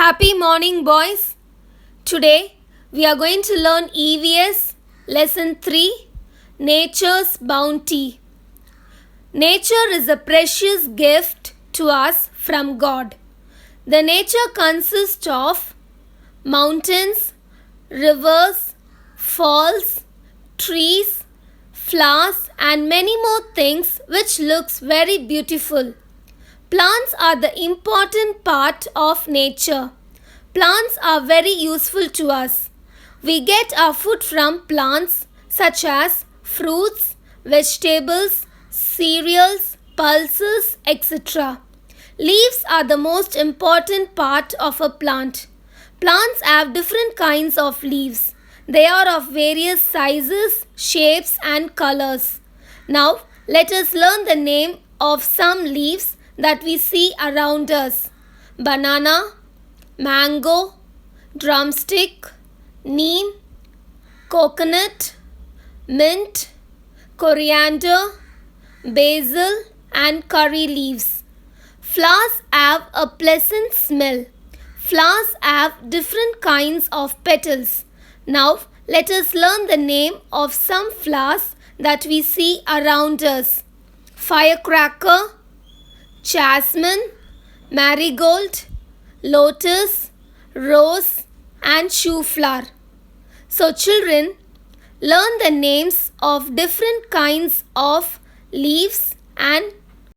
Happy morning, boys. Today we are going to learn E.V.S. Lesson 3 Nature's Bounty. Nature is a precious gift to us from God. The nature consists of mountains, rivers, falls, trees, flowers, and many more things which looks very beautiful. Plants are the important part of nature. Plants are very useful to us. We get our food from plants such as fruits, vegetables, cereals, pulses, etc. Leaves are the most important part of a plant. Plants have different kinds of leaves. They are of various sizes, shapes and colors. Now let us learn the name of some leaves that we see around us. Banana, mango, drumstick, neem, coconut, mint, coriander, basil and curry leaves. Flowers have a pleasant smell. Flowers have different kinds of petals. Now let us learn the name of some flowers that we see around us. Firecracker, jasmine, marigold, lotus, rose and shoe flower. So children, learn the names of different kinds of leaves and